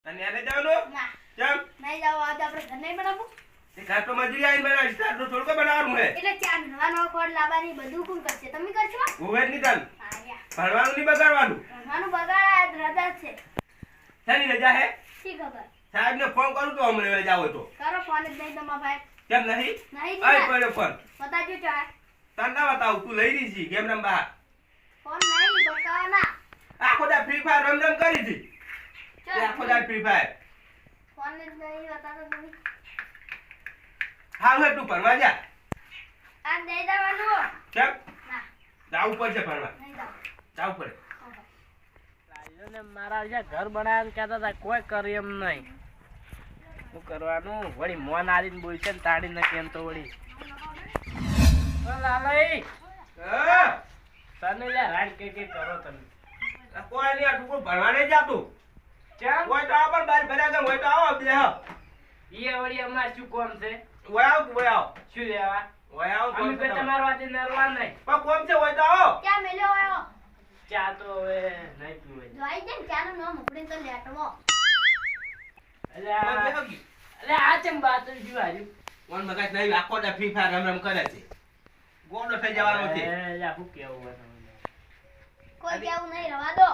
અને એને જવાનું ના કેમ નહીં જાવ આજે આપણે ઘર નહીં બનાવવું તે ઘર તો મજૂરી આવીને બનાવી સ્ટાર્ટ તો થોડું બનાવવાનું હે એટલે ચા નવાનો ખોડ લાવવાની બધું કોણ કરશે તમે કરશો હોવે જ નહીં ચાલ હા યા ભણવાનું નહીં બગાડવાનું રમવાનું બગાડ રજા છે શાની રજા હે શી ખબર સાહેબને ફોન કરું તો હમણાં રજા હોય તો કરો ફોન જ નહીં તમારા ભાઈ કેમ નહીં નહીં આય દીધા પડ્યો ફોન બતાજો ચા તને ના બતાવું તું લઈ રહી છી ગેમ રમવા ફોન નહીં બતાવના આખો દા ફ્રી ફાયર રમ કરી હતી તે ચાલ આખો દા ફ્રી ફાયર ફોન જ નહીં બતાવતો તમે હાલ હે તું ભણવા જા આ નહીં જવાનું કેમ ના જાવું પડશે ભણવા નહીં જાવ જાવું પડે ને મારા જે ઘર બનાવ્યા કહેતા હતા કોઈ કરી એમ નહીં શું કરવાનું વળી મોન આલીને બોલશે ને તાડી ને કેમ તો વળી લાલઈ હા તને યાર રાડ કે કરો તમે આ કોઈ નહીં આ તું ભણવા નહીં જાતું કેમ કોઈ તો આવો પણ બાર ભર્યા ગમ હોય તો આવો બે હા ઈ વળી અમાર શું કોમ છે ઓય આવ તું ઓય આવ શું લેવા ઓય આવ અમે કોઈ તમાર વાતે નરવા નહીં પણ કોમ છે હોય તો આવો ક્યાં મેલ્યો આવ્યો ચા તો હવે નહીં પીવે જોઈ દે ને ચાનું નામ ઉપડીને તો લેટવો અલે આ ચમ બાત શું હાર્યું કોણ મગજ નહીં આખો દા ફ્રી ફાયર રમ કરે છે ગોડો થઈ જવાનો છે યા શું કેવું હોય તમને કોઈ કેવું નહીં રવા દો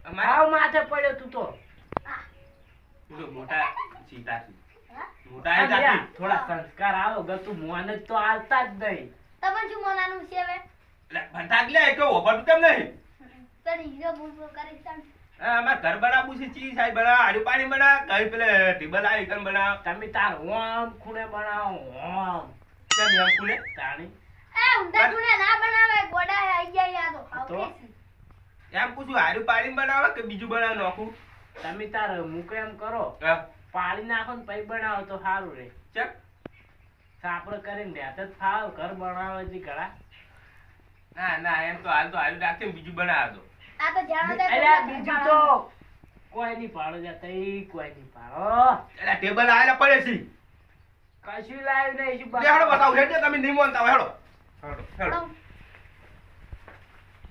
અમારા હાવ માથે પડ્યો તું તો તું તો મોટા સીતા છે હા મોટા હે જાતી થોડા સંસ્કાર આવો ગતું મોન જ તો આવતા જ નહીં તમને શું મનાનું છે હવે લે ભંટાક લે તો ઓપર કેમ નહીં તને હીરો બૂલ કરી ચાલ અમાર ઘર બનાવવું છે ચી સાહેબ બના આડુ પાણી બના કઈ પેલે ટેબલ આવી કન બના તમે તાર ઓમ ખૂણે બનાવો ઓમ કેમ એમ કુલે તાણી એ ઊંધા ટુણે ના બનાવે ગોડા આઈ જાય યા તો તો? આવકે એમ પૂછું આડુ પાણી બનાવે કે બીજું બનાવ નાખું તમે તાર મૂકો એમ કરો હા પાડી નાખો ને પછી બનાવો તો સારું રે ચેક સાપડ કરીને રહેત જ ફાવ ઘર બનાવે છે ઘણા ના ના એમ તો હાલ તો આડુ રાખે ને બીજું બનાવ દો આ તો જાણો દે અલ્યા બીજું તો કોઈ નહીં પાડો જતા કોઈ નહીં પાડો એટલે ટેબલ આયેલા પડે છે કશું લાવ્યું નહીં શું લે હેડો બતાવ હેડે તમે નહીં મોનતા હોય હેડો હેડો હેડો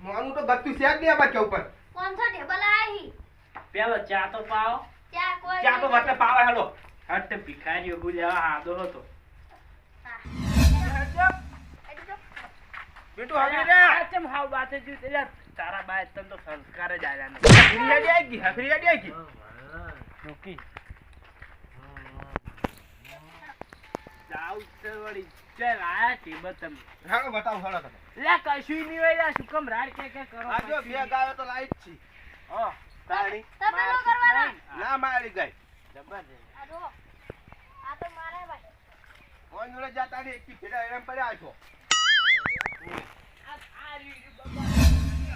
મોનું તો ગત્તુ છે જ નહીં આ બચ્ચા ઉપર કોણ છે ટેબલ આઈ પેલો ચા તો પાવો ચા કોઈ ચા તો વટે પાવે હેડો હટ ભિખારીઓ ગુલ્યા હાદો હતો બેટુ હવે રે આ ચમ હાવ બાતે જ એટલે તારા બાય તને તો સંસ્કાર જ આલ્યા ને હફરિયાડી આવી ગઈ હફરિયાડી આવી ગઈ ચૂકી જાવ છે વળી ચાલ આયા ટેબલ તમે હેડો બતાવ હેડો તમે લે કશું નહીં હોય લે શું કમ રાડ કે કરો આ જો બે ગાયો તો લાઈટ છે ઓ તાણી તમે નો કરવાના ના મારી ગઈ જબરજસ્ત આ જો આ તો મારે ભાઈ ઓન જોડે જાતા ને એકથી ફેરા એમ પડ્યા છો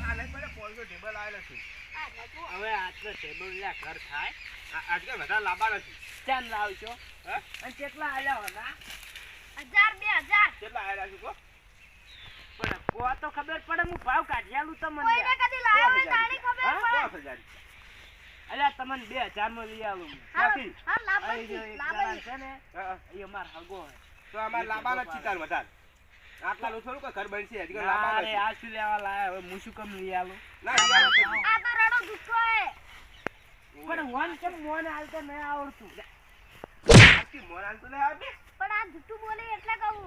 આને પડે પોલનો ટેબલ આવેલો છે આ નતું હવે આટલો ટેબલ લે ઘર થાય આજકાલ વધારે લાંબા નથી ચાલ લાવજો હે અને કેટલા આલ્યા હતા 1000 2000 કેટલા આવેલા છે કો પણ કો તો ખબર પડે હું ભાવ કાઢ્યાલું તમને કોઈને કદી લાવ્યો હોય તાણી ખબર હા પડે 5000 અલ્યા તમને 2000 માં લઈ આલું હા ક્યાંથી? હા અહીં લાવવાની જો એક લાવવાની જણા છે ને હા એ અમાર હગો હે તો અમાર લાંબા નથી તાર વધારે આટલા લો થોડું કે ઘર બનશે હજી ના લાંબા રે નથી આ શું લેવા લાયા હવે હું શું કમ લઈ આલું ના યાર આ તો રડો દુખતો હે પણ વન કેમ મોન હાલતે નહીં આવડતું આખી મોરાલ તો નહીં આવતી પણ આ જુઠ્ઠું બોલે એટલે કહું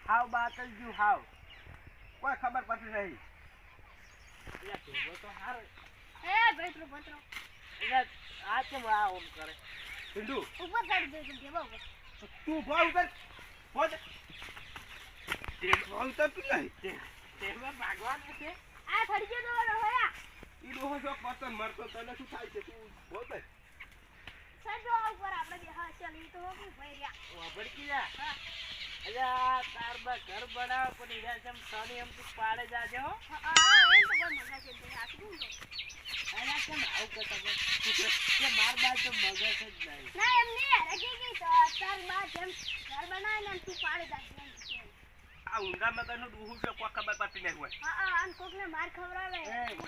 હાવ બાત જ જો હાવ કોઈ ખબર પડતી નહીં અલ્યા ટેબલ તો હારો એ ભેટરો ભેટરો અલ્યા આ કેમ આ ઓમ કરે સિંધુ ઉપર ચડી જજો દેવો તું ભાવ ઉતર પહોંચ તે ભાવ ઉતર તું નહીં ટેબલ ભાગવાનું છે આ થડી ગયો તો રોયા ઈ ડોહો જો પતન મરતો તને શું થાય છે તું બોલ બે સજો ઉપર આપણે બે હા ચાલ ઈ તો હું ભાઈ રહ્યા ભડકી જા અલ્યા તાર બા ઘર બનાવ પણ ઈરા જેમ સની એમ તું પાડે જાજે હો હા એમ તો કોઈ મજા છે તે આખું તો અલ્યા કેમ આવું કરતા બસ કે માર બા તો મગજ જ નહીં ના એમ નહીં રગી ગઈ તો તાર બા જેમ ઘર બનાવે ને તું પાડી દે આ ઊંધા મગરનું ડોહું છે કોઈ ખબર પડતી નહીં હોય હા અન કોકને માર ખવરાવે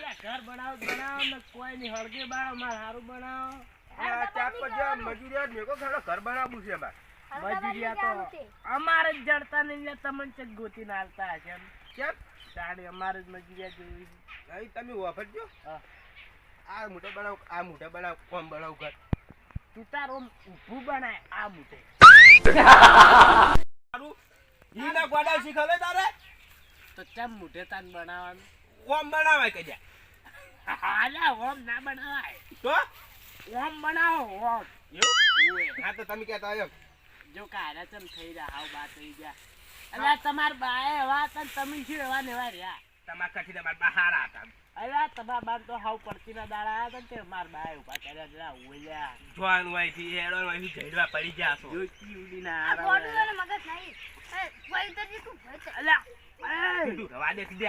એ ઘર બનાવ ને કોઈ ની હળગે બાળો માર હારું બનાવો આ ચાપ પર જે મજૂરિયા મેકો ઘણો ઘર બનાવવું છે અમાર મજૂરિયા તો અમારે જ જડતા નહીં લે તમને ચક ગોતી નાલતા હશે એમ કેમ સાડી અમારે જ મજૂરિયા જોઈ અહીં તમે વાપરજો હા આ મોટો બનાવ કોમ બનાવ ઘર તું તારો ઊભું બનાય આ મૂઠે તારું ઈના ગોડા શીખલે તારે તો ચમ મૂઠે તાન બનાવવાનું ઓમ બનાવાય કે જા હાલા ઓમ ના બનાવાય તો ઓમ બનાવો ઓમ એવું હા તો તમે કહેતા એમ જો કારા ચમ થઈ રહ્યા હાવ બા થઈ ગયા અલ્યા તમાર બાએ એવા હતા ને તમે શું એવા ને એવા રહ્યા તમાર કઠી તમાર બહારા હતા અલ્યા તમાર બાન તો હાવ પડતીના દાડા આયા હતા ને તે માર બાએ ઉભા કર્યા જરા ઓલ્યા જોન હોય થી હેડો હોય થી જઈડવા પડી જા છો જો કી ના આ ગોડું ને મગજ નહીં એ કોઈ તરજી તું ભય છે અલ્યા એ તું રવા દે દે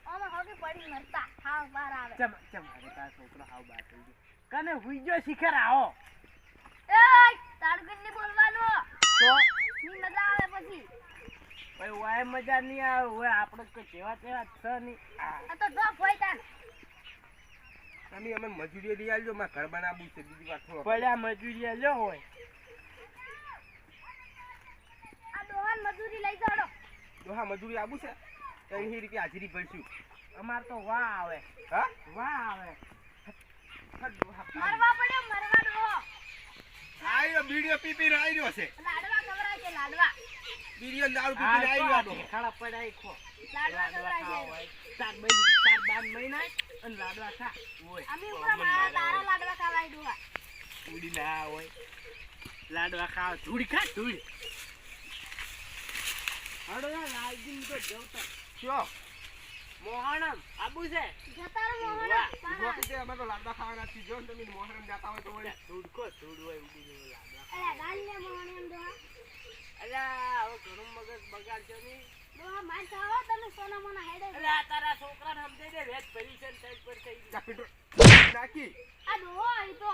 આમાં હોગી પડી મરતા હાવ બાર આવે ચમ ચમ મારે તાર છોકરો હાવ બા થઈ ગયો કને હુઈ ગયો શિખર આવો એ તાડકન ની બોલવાનું તો ની મજા આવે પછી ભાઈ વાય મજા નહીં આવે ઓય આપણે કોઈ કેવા કેવા છ નહીં આ તો ડોપ હોય તાન તમે અમે મજૂરી લઈ આવજો માં ઘર બનાવવું છે બીજી વાત થોડો પડ્યા મજૂરી લ્યો હોય આ દોહાન મજૂરી લઈ જાડો તો હા મજૂરી આવું છે 3 રૂપિયા હાજરી ભરશું અમાર તો વાહ આવે હા વાહ આવે મરવા પડ્યો મરવા દો આયો બીડીઓ પીપી રહ્યો છે લાડવા ખવરાય છે લાડવા બીડીઓ દારૂ પીપી આવ્યો આડો ખાડા પડ્યા ખો લાડવા ખવરાય છે ચાર બાર મહિના અને લાડવા ખા ઓય અમે ઉપર મારા તારા લાડવા ખવાય દોહા ઉડી ના હોય લાડવા ખાવ ધૂળી ખા ધૂળી હડો ના લાલજી તો જવતા શું મોહણમ આબુ છે જતારો મોહન વાહ, જો કે અમે તો લાડવા ખાવાના છીએ જો તમે મોહરમ જાતા હોય તો હોય ધૂળકો ધૂળ હોય ઉડી જેવો લાડવા અલા ગાલ લે મોહન એમ દોહા અલ્યા હવે ઘણું મગજ બગાડજો નહીં દોહા માર ખાવો તમે સોના મોના હેડે અલ્યા તારા છોકરાને સમજાઈ દે વેચ ભરી છે ને સાઈડ પર થઈ ગઈ જા પીટો નાખી આ દોહા ઈ તો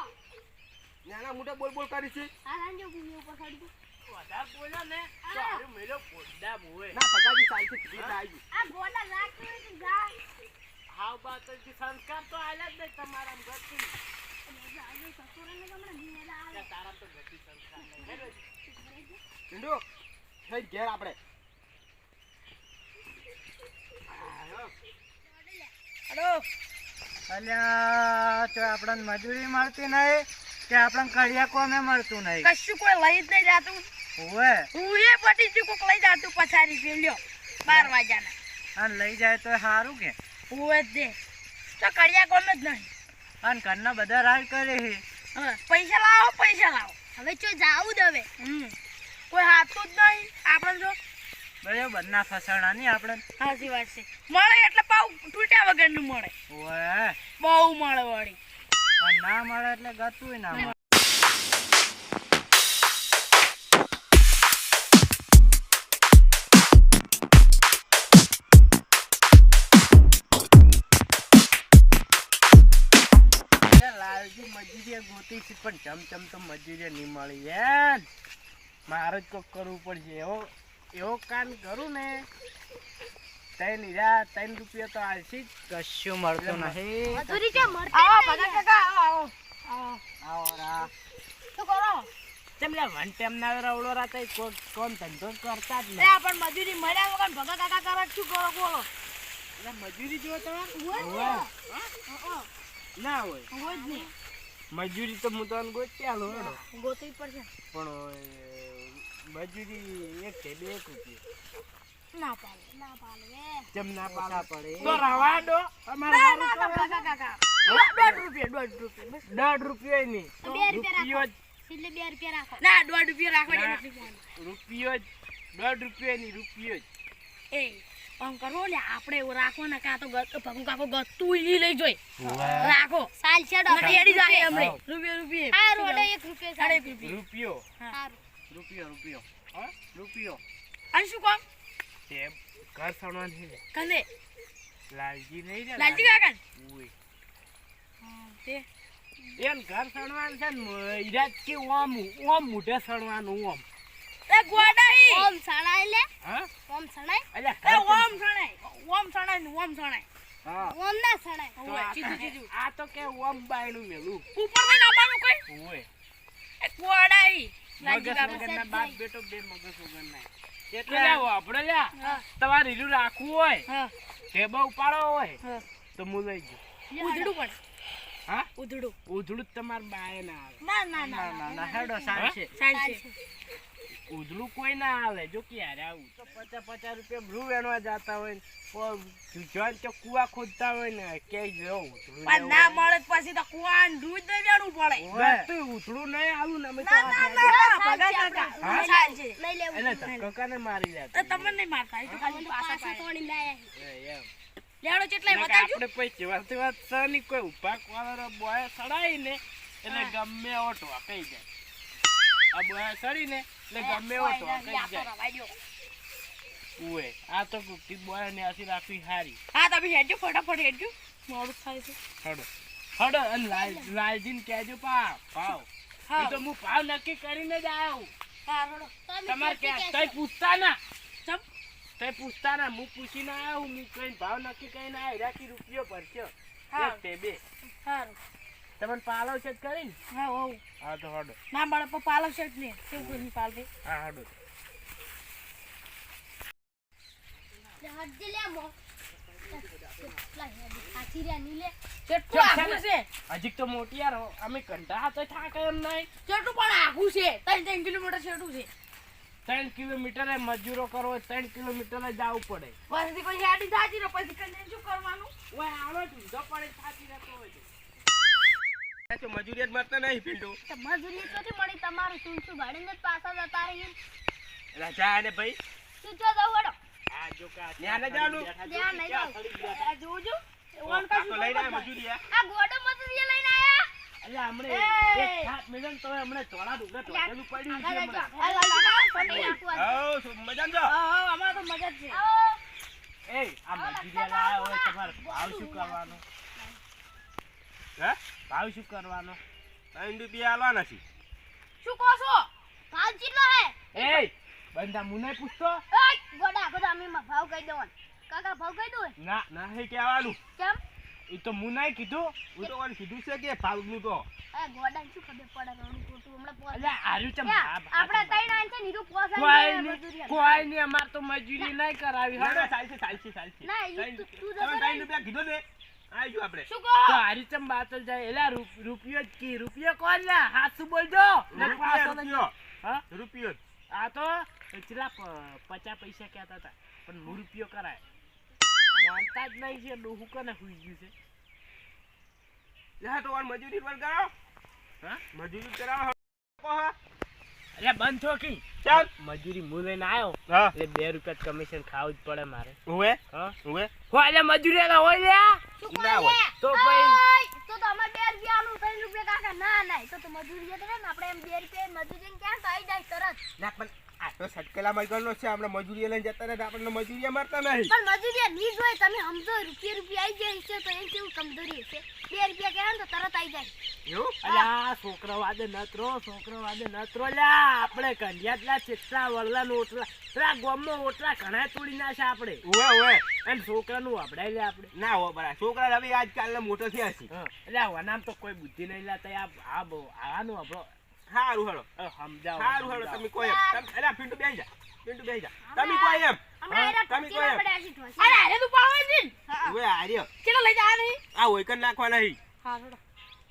નાના મોટા બોલ બોલ કરી છે આ રાંજો ભૂમિ ઉપર ખડી વધારે બોલ્યો ને તો હારું મેલો પોડા મોય ના પગાજી સાલથી ફ્રી આવી આ ગોડા રાખતો હોય તો જા હાવ બાતજી સંસ્કાર તો આલ્યા જ નહીં તમારા ગતિ આજે સસુરાને ગમણે ની આવે તારા તો ગતિ સંસ્કાર નહીં પિંડો થઈ ઘેર આપણે અડો અલ્યા તો આપણને મજૂરી મળતી નહીં કે આપણને કડિયા કોમે મળતું નહીં કશું કોઈ લઈ જ નહીં જાતું ઓવે હું એ પટી ચૂ કોક લઈ જાતું પછારી ફેલ્યો 12 વાગ્યાના અને લઈ જાય તો સારું કે હું જ દે તો કડિયા કોમ જ નહીં અને ઘરના બધા રાજ કરે છે હા પૈસા લાવો હવે ચો જાવું જ હવે કોઈ હાથું જ નહીં આપણે જો બરાબર ના ફસાણા નહીં આપણે સાચી વાત છે મળે એટલે પાવ તૂટ્યા વગરનું મળે ઓવે બહુ મળે વળી અને ના મળે એટલે ગતું ના મળે લાલજી મજૂરી ગોતી છે પણ ચમચમ તો મજૂરી નહીં મળી યાર મારે જ કોક કરવું પડશે એવો કામ કરું ને 3 રૂપિયા તો આવશે જ કશું મળતું નહીં મજૂરી કે મળતી આવો ભગા કાકા આવો આવો રા શું કરો તેમને વન ટાઈમ ના રવડો રાતે કોણ ધંધો કરતા જ એ નહીં પણ મજૂરી મળ્યા વગર ભગા કાકા કરે શું કરો બોલો એટલે મજૂરી જો તમારે હોય ના હોય જ નહીં મજૂરી તો હું તો ગોત્યા લો ગોતવી પડશે પણ મજૂરી 1 છે 2 રૂપિયા ના પાલે જેમ ના પાડા પડે તો રવા દો અમારે ના ભગા કાકા 1.5 રૂપિયા બસ 1.5 રૂપિયા નહીં રૂપિયો એટલે 2 રૂપિયા રાખો ના 1.5 રૂપિયા રાખો રૂપિયો જ 1.5 રૂપિયા નહીં રૂપિયો જ એ આમ કરો ને આપણે એવું રાખો ને કાં તો ભગું કાકો ગતું લઈ જોઈ રાખો સાલ છે એડી જાય હમણે રૂપિયા હા રોડે 1 રૂપિયા 1.5 રૂપિયો સારું રૂપિયો હા રૂપિયો અને શું કોમ તે ઘર સણવા નહીં કને લાલજી નહીં રે લાલજી કાકા ઓય તે એમ ઘર સણવાનું છે ને ઈરાજ કે ઓમ મોઢે સણવાનું ઓમ એ ગોડાઈ ઓમ સણાય લે હા ઓમ સણાય અલ્યા એ ઓમ સણાય ને ઓમ સણાય હા ઓમ ના સણાય તો ઓય સીધું આ તો કે ઓમ બાયણું મેલું ઉપર કોઈ નાવાનું કોઈ ઓય એ ગોડાઈ મગજ લાલજી વગરના કાકા બાપ બેટો બે મગજ વગરના એટલે હા. લાવો આપણે લ્યા હા તમારે રીલું રાખવું હોય હા ટેબા ઉપાડો હોય હા તો હું લઈ જઉં ઉધડું પડે હા ઉધડું ઉધડું તમાર બાએ ના આવે ના ના ના ના ના હેડો સાચે ચાલશે ઉધડું કોઈ ના આવે જો કે યાર આવું તો 50 રૂપિયા બ્લુ વેણવા જતા હોય ને જોન તો કુવા ખોદતા હોય ને કે જો ઉધડું પણ ના મળે તો પછી તો કુવાન દૂધ દઈ દેવું પડે તો ઉધડું નહીં આવું ને અમે તો ના ના ના ભગા કાકા હા? ચાલશે લઈ લેવું એટલે કાકાને મારી તો જતા તમને નહીં મારતા એ તો ખાલી પાછા પાછા પાડે તોડી લાયા એમ લેડો કેટલાય એટલે કે બતાવજો આપણે પછી વાત વાત સની કોઈ ઉભા કોલર બોય સડાઈ ને એટલે ગમે એવો ઢોકાઈ જાય આ બોય સડી ને એટલે ગમે એવો ઢોકાઈ જાય ઉએ આ તો કુટી બોય ને આસી રાખવી હારી હા તમે હેડજો ફટાફટ હેડજો મોડું થાય છે હડો હડો અને લાલજીને કહેજો ભાવ હા એ તો હું ભાવ નક્કી કરીને જ આવ્યો હા રડો તમારે કે તઈ પૂછતા ના ચમ તઈ પૂછતા ના હું પૂછીને આવ્યો હું કઈ ભાવ નક્કી કરીને આવ્યો રાખી રૂપિયો ભરશો હા. એક તે બે સારું તમને પાલવ છે કરીને હા હોવ હા તો હડો ના મળે પણ પાલક શર્ટ ને કેવું કોઈ નહીં પાલવે હા હડો હજી લે મો હાથી રે ની લે કેટલું આખું છે હજી તો મોટી યાર અમે કંટા હાથે થાકે એમ નહીં કેટલું પણ આખું છે 3 કિલોમીટર છેટું છે 3 કિલોમીટર મજૂરો કરો 3 કિલોમીટર જવું પડે પછી કોઈ હેડી થાતી ને પછી કને શું કરવાનું ઓય આવો ઢૂંઢો પડે થાકી રહેતો હોય આ તો મજૂરી જ મળતા નહીં પિન્ટુ તો મજૂરી ક્યાંથી મળી તમારું શું ભાડીને જ પાછા જતા રહી રાજા અને ભાઈ શું જો દઉં વડો આ જો કા ન્યા ન જાવાનું. ન્યા નહીં જાઉં. આ જોજો ઓન કા કાકો લઈને આયા મજૂરી આ. આ ગોડો મજૂરી લઈને આયા અલ્યા હમણે એ! એક હાથ મિલન તો હમણે થોડા ડુંગરા ટોટેલું પડ્યું છે હમણાં. આવો, મજામાં છો? હા અમાર તો મજા જ છે એ આ મજૂરિયા લાયા હોય તમારે ભાવ શું કરવાનો હે? ભાવ શું કરવાનો 3 રૂપિયા આલવાના છે. શું કહો છો ભાવ કેટલો હે એ બંદા મુને પૂછતો ઓય ગોડા ગોડા મીમાં ભાવ કહી દો કાકા ભાવ કહી દો ના નહીં કહેવાનું. કેમ એ તો મુનાય કીધું હું તો કોણ કીધું છે કે ફાલતું તો. આ ગોડા શું ખબર પડે રોડું ખોટું હમણાં પોસ અલ્યા આર્યું ચમ આપણે તઈ ના છે નીરુ પોસ કોઈ ની અમાર તો મજૂરી નહીં કરાવી ના, ના, હવે ચાલશે, ચાલશે, ચાલશે. ના, એ ત્રણ- તું તમે જતો 3 રૂપિયા કીધો ને આવીશું આપણે. શું કહો તો હારી ચમ બાતલ જાય એલા રૂપિયો જ કી રૂપિયો કોણ લ્યા હાથ બોલજો ને પાછો લઈ રૂપિયો, હા રૂપિયો. આ તો છેલ્લા 50 પૈસા કહેતા હતા પણ હું રૂપિયો કરાય માનતા જ નહીં છે ડોહું કને હુઈ ગયું છે લે તો વાર મજૂરી પર કરો. હા મજૂરી કરાવો. કહો. અરે બંધ થો કી ચાલ. મજૂરી હું લઈને આવ્યો હા. એટલે 2 રૂપિયા કમિશન ખાવું જ પડે મારે ઉવે, હા ઉવે. હો એટલે મજૂરી ના હોય લ્યા શું ના કહે હોય. તો ભાઈ તો અમાર 2 રૂપિયા આલું 3 રૂપિયા કાકા ના ના તો મજૂરી જતો ને આપણે એમ 2 રૂપિયા મજૂરી ક્યાં તો આવી જાય તરત ના પણ આ તો સટકેલા મજૂરનો છે. આપણે મજૂરી લઈને જતા રહે આપણને મજૂરી મળતા નહીં. પણ મજૂરી નહીં જોઈ તમે સમજો રૂપિયા આવી જાય છે તો એમ કેવું કમજોરી છે 2 રૂપિયા કહે તો તરત આવી જાય એવું? અલ્યા છોકરા વાદે નતરો લ્યા આપણે કંડિયાતલા ચેટલા વરલા નો ઓટલા પેલા ગોમમાં ઓટલા ઘણા તોડી નાખે આપણે ઉવે, ઉવે. અને છોકરાનું વાપડાય લે આપણે ના હો બરા. છોકરા હવે આજકાલ મોટો થયા છે. એટલે વનામ તો કોઈ બુદ્ધિ નહીં લાતા આ બહુ આવાનું આપણો હારું હેડો. સમજાવો હારું હેડો. તમે કોઈ એમ. અલા પિન્ટુ બેહી જા. પિન્ટુ બેહી જા. તમે કોઈ એમ. હમણાં એના તમે ઠોકી કોઈ ના એમ. પડે હજી ઠોકી. અરે અરે તું પાવે છે ઉવે આર્યો. કેટલા લઈ જા નહીં આ હોયકન નાખવા નહીં. હા રડો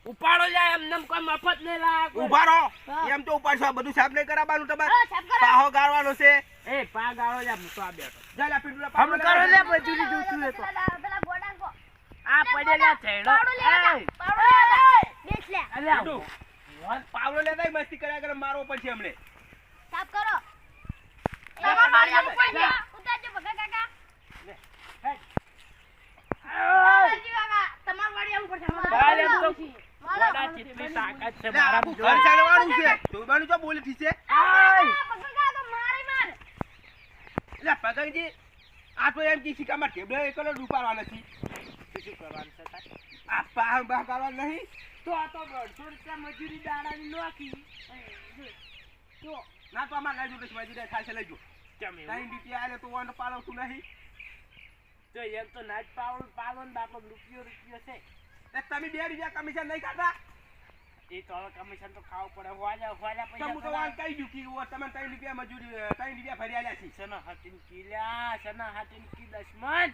ઉપાડો જાય એમને કોઈ મફત નહીં લાયા કોઈ. ઉભા રહો. હા. એમ તો ઉપાડશો. આ બધું સાફ નહીં કરાવવાનું તમારે. હા, સાફ કરો. પાહો ગાળવાનો છે. એ પા ગાળો જા હું તો આ બેઠો જા લા પિન્ટુ લા હમ કરો લે મજૂરી જોતું એ તો પેલા ગોડા કો આ પડેલા છેડો પાવડો લેવા એ પાવડો લેવા બેચ લે અલ્યા પિન્ટુ, પાવલો લેતા મસ્તી કર્યા કરે. મારવો પડશે હમણે. સાફ કરો તમાર મારી આવું કોઈ નહીં. ઉતારજો ભગા કાકા આ ઉતારજો કાકા તમાર વાળી આવું પડશે અમારે. બાલે એમ તો મારો ગોડા ચેટલી તાકાત છે લે, આ મારા ઘર ચાલવાનું છે. જોવાનું છો બોલી ઠીક છે. ભગા કાકા મારી માર લે પગલજી, આ તો એમ કે સિક્કામાં ટેબલે એકલો ડૂપાડવા નથી. શું કરવાનું છે તાર? આ પાહ બાહ કરવાનું નહીં. તો આ તો 150 રૂપિયા મજૂરી દાડાની નાખી જો ના તો આમાં લઈ જો મજૂરી ખાશે લઈ જો. કેમ 3 એવું? રૂપિયા આલે તો વાંધો પાડવતું નહીં. તો એમ તો નાચ પાવન બાપો રૂપિયો છે એ તમે 2 રૂપિયા કમિશન નહીં કાઢતા. એ તો હવે કમિશન તો ખાવું પડે હોજા તો હું તો વાંધ કહી દઉં કે ઓ તમે 3 રૂપિયા મજૂરી 3 રૂપિયા ભરી આલ્યા છે. સના હાટીન કિલ્યા સના હાટીન કી દશમન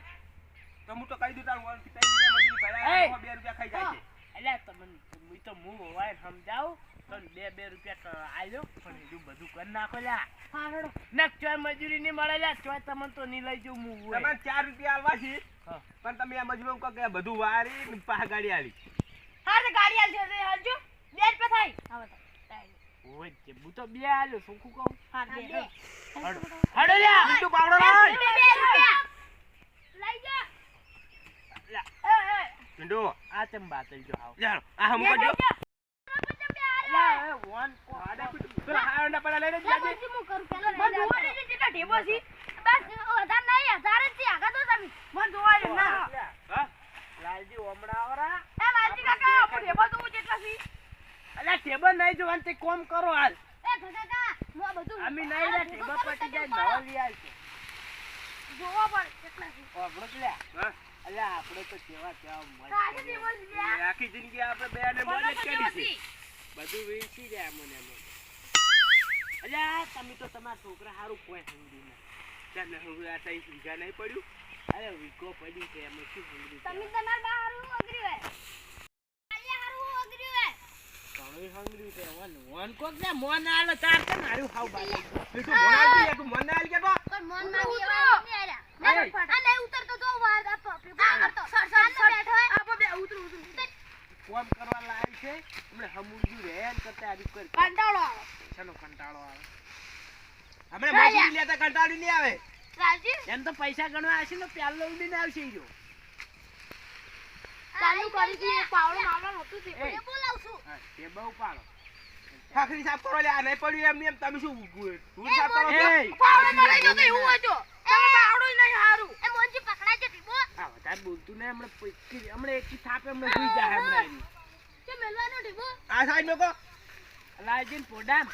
તો હું તો કહી દઉં તારું વાંધ 3 રૂપિયા મજૂરી ભરી આલ્યા 2 રૂપિયા ખાઈ જાય છે. અલ્યા તમને હું તો હું હોવાય સમજાવું તો 2 રૂપિયા આલ્યો પણ એટલું બધું કરી નાખો લ્યા હારડો નક ચોય મજૂરી નહીં મળે લ્યા ચોય તમને તો નહીં લઈ જવું હું હોય. તમારે 4 રૂપિયા આલવા છે હા. પણ તમે આ મજૂરો કહો કે બધું વારી ને પાછા ગાડી આલી હા તો ગાડી આલજો રે હજુ 2 રૂપિયા થાય હવે તો ઓય તે હું તો 2 આલ્યો શું કહું હા 2 હડો લ્યા મીઠું પાવડો લાય લઈ જા મીઠું આ ચમ બાતલ જો આવ ચાલો આ હમ કરજો અલ્યા એ વન કો આડા પેલા હાંડા પડા લઈને જ જાજે પછી હું કરું પેલો મન જોવા દે જેટલા ઢેબો છે બસ 1000 નહીં 1000 જ છે આગળ તો તમે મન જોવા દે ના હા લાલજી ઓમડા આવરા એ લાલજી કાકા આપણે ઢેબો તો જેટલા છે અલ્યા ટેબલ નહીં જોવાનું તે કોમ કરો હાલ એ કાકા હું આ બધું અમે નહીં રે ટેબલ પટી જાય નવા લઈ આલ છે જોવા પડે કેટલા છે ઓબળો લ્યા હા અલ્યા આપણે તો કેવા કાજી મસ્ત ઢેબો છે એ આખી જિંદગી આપણે બે ને મોજ જ કરી છે બધું વેચી રહ્યા મને અલ્યા તમે તો તમારા છોકરા હારું કોઈ સમજી ના ચાલ ને હવે આ તઈ વીઘા નહીં પડ્યું અરે વીકો પડી છે એમાં શું સમજી તમે તમાર બા હારું અગરી હોય આલિયા હારું અગરી હોય ઘણું હંગરી છે વન કોક ને મોન આલો ચાર કે હારું ખાવ બાલે મીઠું મોના દે તું મન આલી કે તો પણ મન માં બી એવા નહીં આલ્યા આ નહીં ઉતરતો તો વાર આ કરતો સર બેઠો હોય આપો બે ઉતરું કોમ કરવા લાવી છે હમણે હમુરજુ રેન કરતા આવી કર કંટાળો આવે છનો કંટાળો આવે હમણે મજૂરી લેતા કંટાળી નહીં આવે રાજી એમ તો પૈસા ગણવા આવશે ને પ્યાલો ઉડીને આવશે ઈ જો ચાલુ કરી દી પાવડો મારવાનું હતું તે એ. એ બોલાવ છું હા તે બહુ પાડો ખાખરી સાફ કરો લે આ નહીં પડ્યું એમ ને એમ તમે શું ધૂળ સાફ કરો છો એ પાવડો મળી ગયો તો એવું હોય તો તમે પાવડો નહીં હારું એ મોંજી પકડાય છે ટીબો આ વધારે બોલતું ને હમણે પૈકી હમણે એકી થાપે હમણે સુઈ જાય હમણે આવી કે મેલવાનો ટીબો આ સાઈડ મેકો લાલજીન પોડામ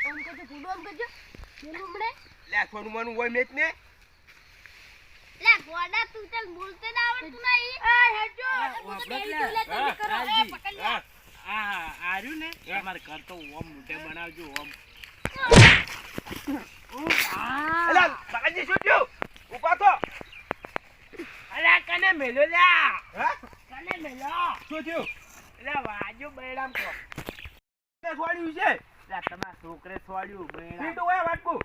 ઓમ કરજો ટીબો ઓમ કરજો મેલું મડે લે થોડું મનું હોય મેચ ને લે ગોડા તું ચાલ બોલતે ના આવડતું નહીં એ હેજો હું તો ડેલી લે તમે કરો એ પકડ લે આ આર્યું ને તમારે ઘર તો ઓમ મોટે બનાવજો ઓમ એલા બાજી શું થયું ઉભા થો અલ્યા કને મેલો લ્યા હા કને મેલો શું થયું લે વાજો બૈરામ કો તે છોડ્યું છે લે તમારા છોકરે છોડ્યું બૈરામ મીઠું હોય વાટકું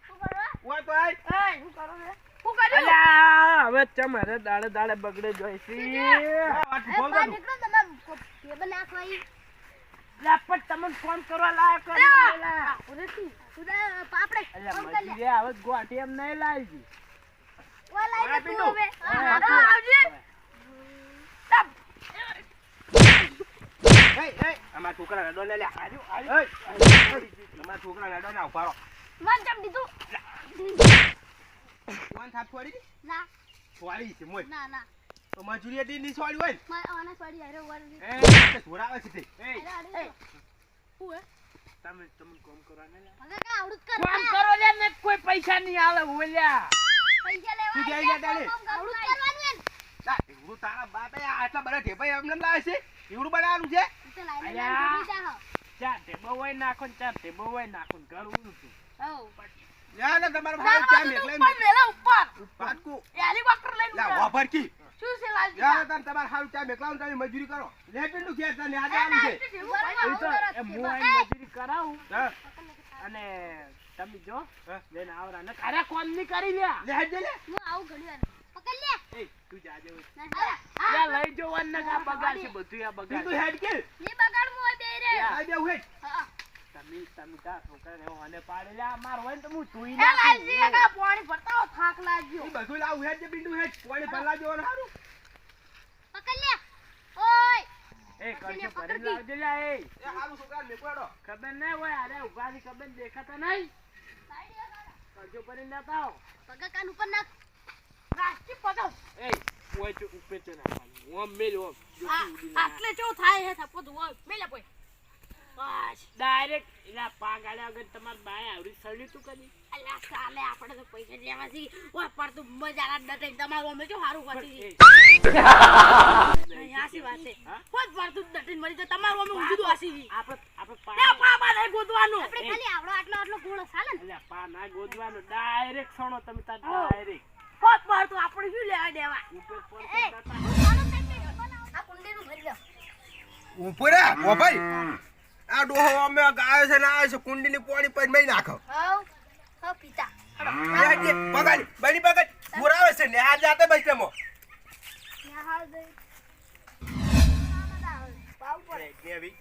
શું કરવા હોય તો આય એ હું કરો રે હું કર્યું અલ્યા હવે ચમરે દાડે દાડે બગડે જોઈસી આ વાટકું બોલ બહાર દો નીકળો તમાર ટેબલ નાખવાઈ લે પણ તમને ફોન કરવા લાયો કર અલ્યા. ઓરે તું સુદા પાપડે અલ્યા ઓમ કર લે મજૂરી હવે ગોઠી એમ નહીં લાવજી ઓય લાઈ દે તું હવે હા, આવજે. એ અમાર છોકરા રડો લે લે આર્યું એ આર્યું અમાર છોકરા રડો ના ઉભા રહો મન જમ દીધું કોણ થાપ છોડી ના છોડી છે મોય ના ના તો મજૂરી હતી ની છોડી હોય મારે આને છોડી આરે ઓર ને એ છોડાવે છે તે એ અરે હું હે તમે કોમ કરવા ને હવે કા આવડું કર કોમ કરો લે ને કોઈ પૈસા નહીં આલે ઓલ્યા પૈસા લેવા તું જઈ જા તારે. આવડું કરવાનું એમ ના એવડું તારા બાપે આટલા બધા ઢેપાઈ એમને લાવે છે એવડું બનાવવાનું છે તો લાઈ અલ્યા. લે જા ચાર ટેબો હોય નાખો ને ચાર ટેબો હોય નાખો ને ઘર ઉડું છું ના ના તમારા ભાઈ ચા મેકલે ઉપર મેલા ઉપર પાટકું હેલિકોપ્ટર લઈને લા ઉતરો. વાભર કી શું છે લાલજી યા તન તમાર હાલ ચા મેકલાવ તમે મજૂરી કરો લે પિંડુ ઘેર તને આજે આવું છે એ તો એ હું આઈને મજૂરી કરાવું હા અને તમે જો હા. લઈને આવરા ને અરે કોમ ની કરી લ્યા લે હેડ લે હું આવું ઘડી વાર પકડ લે એ તું જાજે હવે. ના લ્યા લઈ જો વન ને આ બગાડ છે બધું આ બગાડ પિંડુ હેડ કે ની બગાડ મુ હોય બે રે આ બે હેડ હા તમે તા છોકરાને હોને પાડે લ્યા માર હોય ને તો હું તુઈ એ નાખું લાલજી કાકા પાણી ભરતા હો, થાક લાગ્યો ઈ બધું લાવ હેડ જે પિંડુ હેડ પાણી ભરલા જેવો હારું પકડ લે ઓય એ કરજો ભરી લાવજે લ્યા એ એ હારું છોકરા મેકવાડો ખબર નહીં હોય અરે ઉભાની ખબર દેખાતા નહીં કરજો ભરી લેતા આવો પગા કાન ઉપર નાખ રાષ્ટ્રી પદો એ ઓય તો ઉપર તો નાખવાનું ઓમ મેલ ઓમ જો ઉડી ના આટલે કેવું થાય હે થપો ધુઓ મેલે પોય બસ ડાયરેક્ટ એલા પાગાડ્યા વગર તમાર બાય આવડી સળી તું કરી અલ્યા સાલે આપણે તો પૈસા લેવા છે ઓય પર તું મજાના ડટે તમારું અમે જો હારું વાતી આસી વાત છે હા? ખોદ પર તું ડટે મરી તો તમારું અમે ઉજું આસી આપણે એ પા પાપા નહીં ગોતવાનું આપણે ખાલી આવડો આટલો આટલો ગુણ ચાલે ને એલા પા ના ગોદવાનું ડાયરેક્ટ સણો તમે તાર ડાયરેક્ટ ખોદ પર તું આપણે શું લેવા દેવા ઉપર પર એ તો ડટા. આ કુંડીનું ભરી લો ઉપર ઓ ભાઈ આ ડોહો અમે ગાયો છે ને આવે છે કુંડીની પોણી પર મેં નાખો હા પિતા પગાડી બની પગાડ પુરાવે છે ને આ જાતે બચતેમો ના હા દે પાવ પર કેવી